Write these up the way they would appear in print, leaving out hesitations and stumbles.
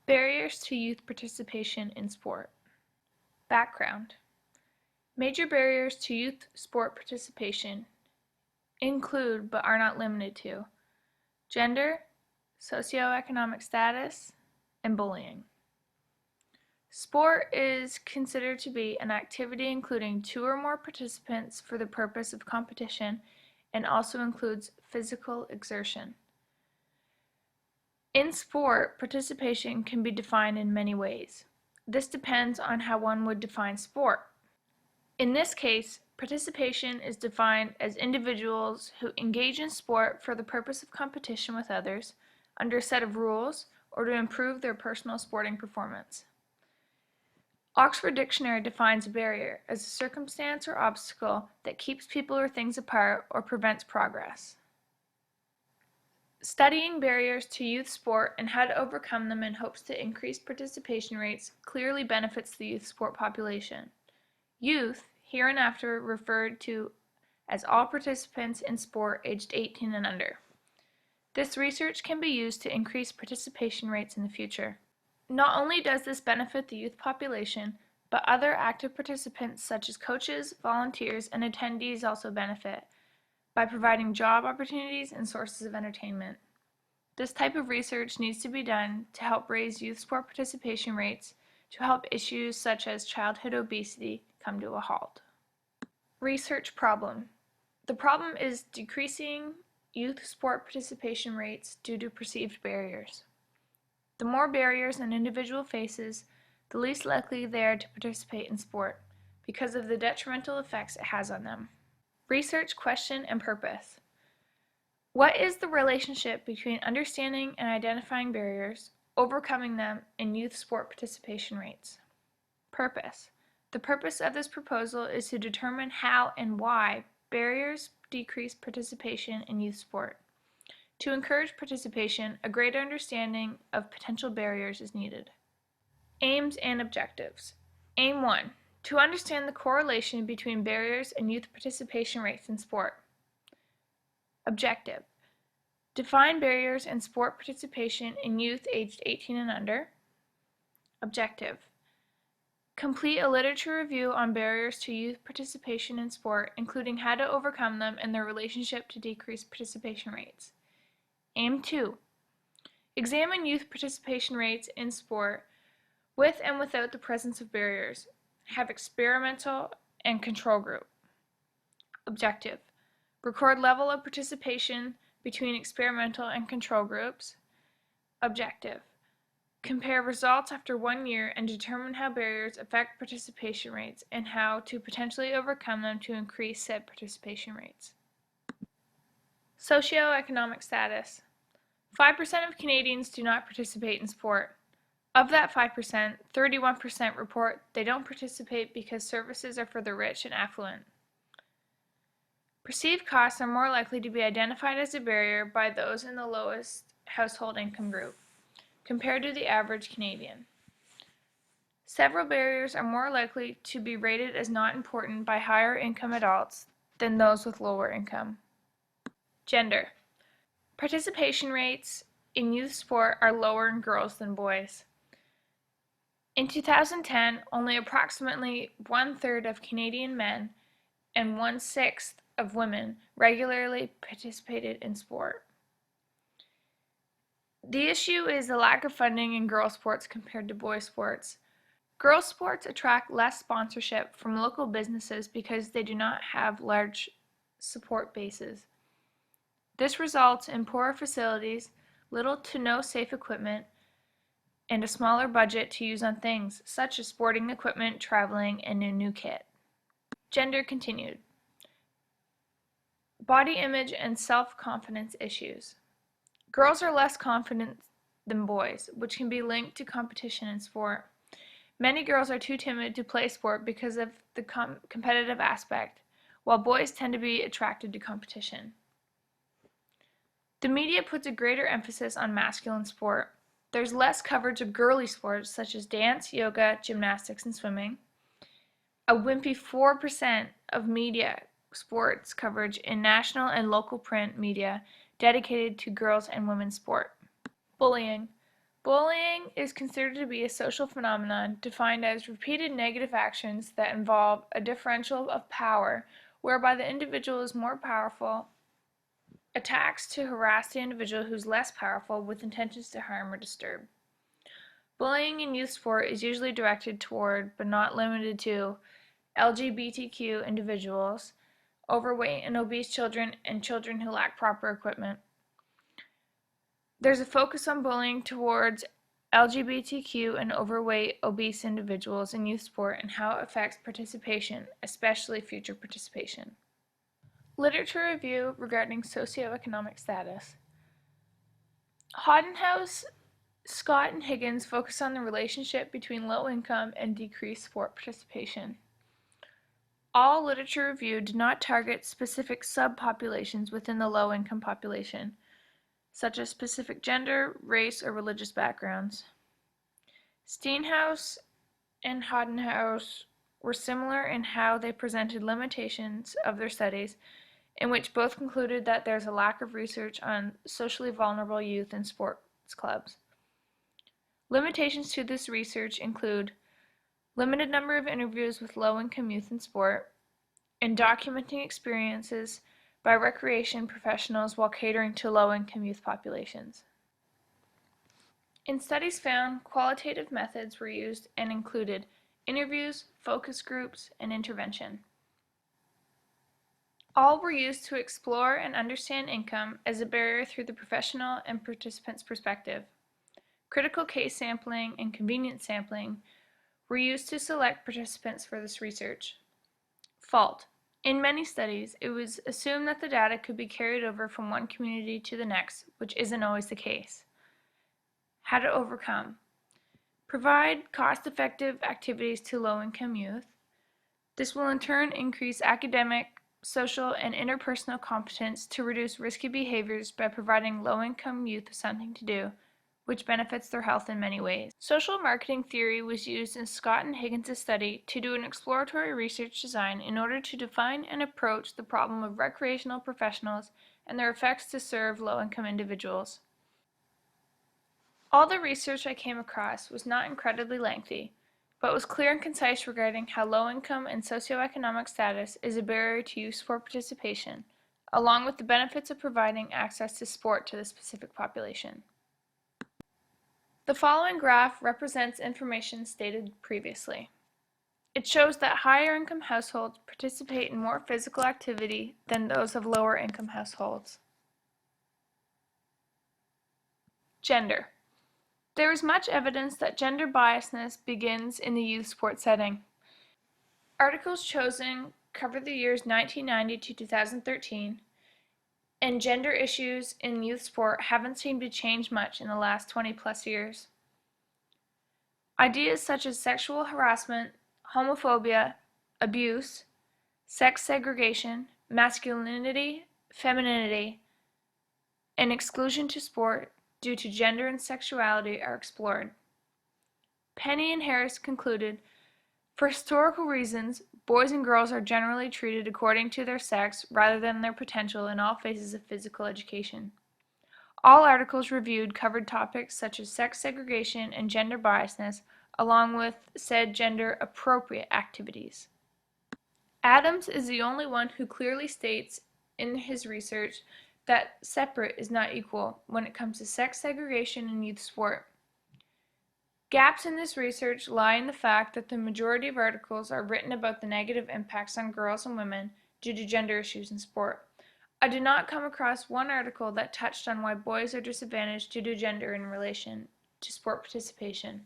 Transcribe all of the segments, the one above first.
Barriers to youth participation in sport. Background. Major barriers to youth sport participation include, but are not limited to, gender, socioeconomic status, and bullying. Sport is considered to be an activity including 2 or more participants for the purpose of competition and also includes physical exertion. In sport, participation can be defined in many ways. This depends on how one would define sport. In this case, participation is defined as individuals who engage in sport for the purpose of competition with others, under a set of rules, or to improve their personal sporting performance. Oxford Dictionary defines a barrier as a circumstance or obstacle that keeps people or things apart or prevents progress. Studying barriers to youth sport and how to overcome them in hopes to increase participation rates clearly benefits the youth sport population. Youth, hereinafter referred to as all participants in sport aged 18 and under. This research can be used to increase participation rates in the future. Not only does this benefit the youth population, but other active participants such as coaches, volunteers, and attendees also benefit by providing job opportunities and sources of entertainment. This type of research needs to be done to help raise youth sport participation rates to help issues such as childhood obesity come to a halt. Research problem. The problem is decreasing youth sport participation rates due to perceived barriers. The more barriers an individual faces, the least likely they are to participate in sport because of the detrimental effects it has on them. Research question and purpose. What is the relationship between understanding and identifying barriers, overcoming them, and youth sport participation rates? Purpose. The purpose of this proposal is to determine how and why barriers decrease participation in youth sport. To encourage participation, a greater understanding of potential barriers is needed. Aims and objectives. Aim 1. To understand the correlation between barriers and youth participation rates in sport. Objective. Define barriers in sport participation in youth aged 18 and under. Objective. Complete a literature review on barriers to youth participation in sport, including how to overcome them and their relationship to decrease participation rates. Aim 2. Examine youth participation rates in sport with and without the presence of barriers. Have experimental and control group. Objective. Record level of participation between experimental and control groups. Objective. Compare results after 1 year and determine how barriers affect participation rates and how to potentially overcome them to increase said participation rates. Socioeconomic status. 5% of Canadians do not participate in sport. Of that 5%, 31% report they don't participate because services are for the rich and affluent. Perceived costs are more likely to be identified as a barrier by those in the lowest household income group, compared to the average Canadian. Several barriers are more likely to be rated as not important by higher income adults than those with lower income. Gender. Participation rates in youth sport are lower in girls than boys. In 2010, only approximately 1/3 of Canadian men and 1/6 of women regularly participated in sport. The issue is the lack of funding in girls' sports compared to boys' sports. Girls' sports attract less sponsorship from local businesses because they do not have large support bases. This results in poorer facilities, little to no safe equipment, and a smaller budget to use on things such as sporting equipment, traveling, and a new kit. Gender continued. Body image and self-confidence issues. Girls are less confident than boys, which can be linked to competition in sport. Many girls are too timid to play sport because of the competitive aspect, while boys tend to be attracted to competition. The media puts a greater emphasis on masculine sport. There's less coverage of girly sports such as dance, yoga, gymnastics, and swimming. A wimpy 4% of media sports coverage in national and local print media dedicated to girls and women's sport. Bullying. Bullying is considered to be a social phenomenon defined as repeated negative actions that involve a differential of power whereby the individual is more powerful, attacks to harass the individual who is less powerful with intentions to harm or disturb. Bullying in youth sport is usually directed toward, but not limited to, LGBTQ individuals, overweight and obese children, and children who lack proper equipment. There's a focus on bullying towards LGBTQ and overweight, obese individuals in youth sport and how it affects participation, especially future participation. Literature review regarding socioeconomic status. Hoddenhouse, Scott, and Higgins focus on the relationship between low income and decreased sport participation. All literature review did not target specific subpopulations within the low-income population, such as specific gender, race, or religious backgrounds. Steenhouse and Hoddenhouse were similar in how they presented limitations of their studies, in which both concluded that there's a lack of research on socially vulnerable youth in sports clubs. Limitations to this research include limited number of interviews with low-income youth in sport, and documenting experiences by recreation professionals while catering to low-income youth populations. In studies found, qualitative methods were used and included interviews, focus groups, and intervention. All were used to explore and understand income as a barrier through the professional and participant's perspective. Critical case sampling and convenience sampling were used to select participants for this research. Fault. In many studies, it was assumed that the data could be carried over from one community to the next, which isn't always the case. How to overcome. Provide cost-effective activities to low-income youth. This will in turn increase academic, social, and interpersonal competence to reduce risky behaviors by providing low-income youth something to do, which benefits their health in many ways. Social marketing theory was used in Scott and Higgins' study to do an exploratory research design in order to define and approach the problem of recreational professionals and their effects to serve low-income individuals. All the research I came across was not incredibly lengthy, but was clear and concise regarding how low-income and socioeconomic status is a barrier to youth sport participation, along with the benefits of providing access to sport to the specific population. The following graph represents information stated previously. It shows that higher income households participate in more physical activity than those of lower income households. Gender. There is much evidence that gender biasness begins in the youth sport setting. Articles chosen cover the years 1990 to 2013, and gender issues in youth sport haven't seemed to change much in the last 20 plus years. Ideas such as sexual harassment, homophobia, abuse, sex segregation, masculinity, femininity, and exclusion to sport due to gender and sexuality are explored. Penny and Harris concluded, for historical reasons, boys and girls are generally treated according to their sex rather than their potential in all phases of physical education. All articles reviewed covered topics such as sex segregation and gender biasness, along with said gender-appropriate activities. Adams is the only one who clearly states in his research that separate is not equal when it comes to sex segregation in youth sport. Gaps in this research lie in the fact that the majority of articles are written about the negative impacts on girls and women due to gender issues in sport. I did not come across one article that touched on why boys are disadvantaged due to gender in relation to sport participation.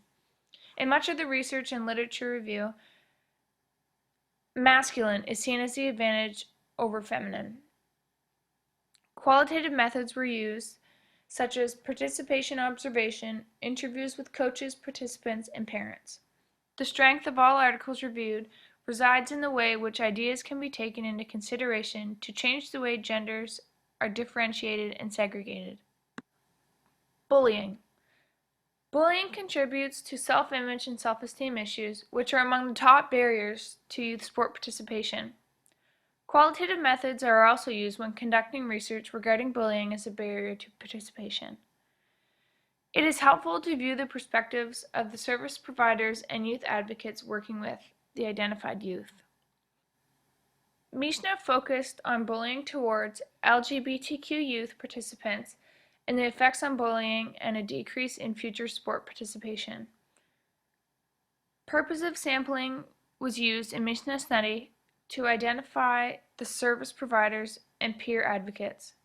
In much of the research and literature review, masculine is seen as the advantage over feminine. Qualitative methods were used, such as participation observation, interviews with coaches, participants, and parents. The strength of all articles reviewed resides in the way which ideas can be taken into consideration to change the way genders are differentiated and segregated. Bullying. Bullying contributes to self-image and self-esteem issues, which are among the top barriers to youth sport participation. Qualitative methods are also used when conducting research regarding bullying as a barrier to participation. It is helpful to view the perspectives of the service providers and youth advocates working with the identified youth. Mishna focused on bullying towards LGBTQ youth participants and the effects on bullying and a decrease in future sport participation. Purposive sampling was used in Mishna's study to identify the service providers and peer advocates.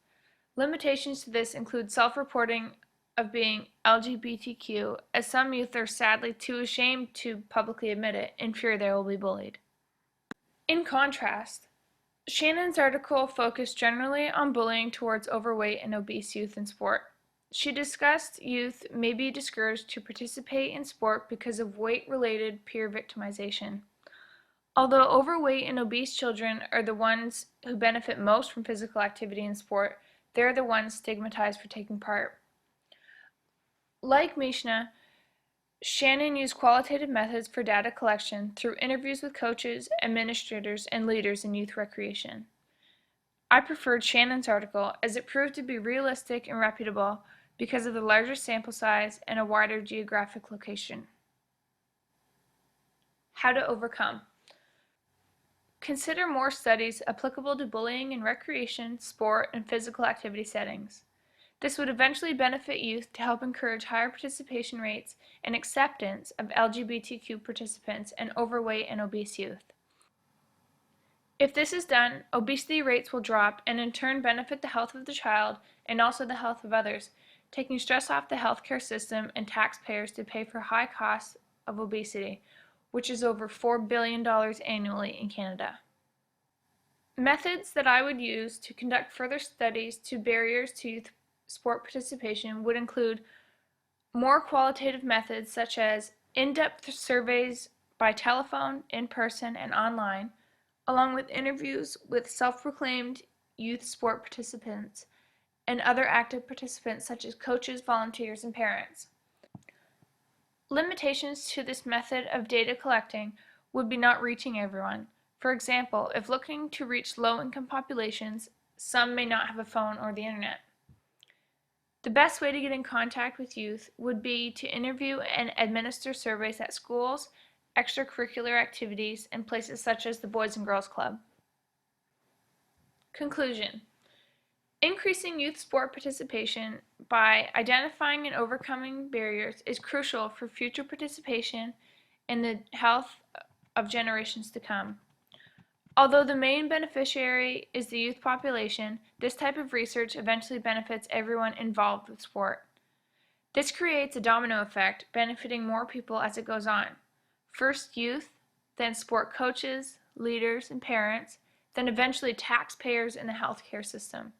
Limitations to this include self-reporting of being LGBTQ, as some youth are sadly too ashamed to publicly admit it in fear they will be bullied. In contrast, Shannon's article focused generally on bullying towards overweight and obese youth in sport. She discussed youth may be discouraged to participate in sport because of weight-related peer victimization. Although overweight and obese children are the ones who benefit most from physical activity in sport, they're the ones stigmatized for taking part. Like Mishna, Shannon used qualitative methods for data collection through interviews with coaches, administrators, and leaders in youth recreation. I preferred Shannon's article as it proved to be realistic and reputable because of the larger sample size and a wider geographic location. How to overcome. Consider more studies applicable to bullying in recreation, sport, and physical activity settings. This would eventually benefit youth to help encourage higher participation rates and acceptance of LGBTQ participants and overweight and obese youth. If this is done, obesity rates will drop and in turn benefit the health of the child and also the health of others, taking stress off the healthcare system and taxpayers to pay for high costs of obesity, which is over $4 billion annually in Canada. Methods that I would use to conduct further studies to barriers to youth sport participation would include more qualitative methods such as in-depth surveys by telephone, in person, and online, along with interviews with self-proclaimed youth sport participants and other active participants such as coaches, volunteers, and parents. Limitations to this method of data collecting would be not reaching everyone. For example, if looking to reach low-income populations, some may not have a phone or the internet. The best way to get in contact with youth would be to interview and administer surveys at schools, extracurricular activities, and places such as the Boys and Girls Club. Conclusion. Increasing youth sport participation by identifying and overcoming barriers is crucial for future participation and the health of generations to come. Although the main beneficiary is the youth population, this type of research eventually benefits everyone involved with sport. This creates a domino effect, benefiting more people as it goes on. First youth, then sport coaches, leaders, and parents, then eventually taxpayers in the healthcare system.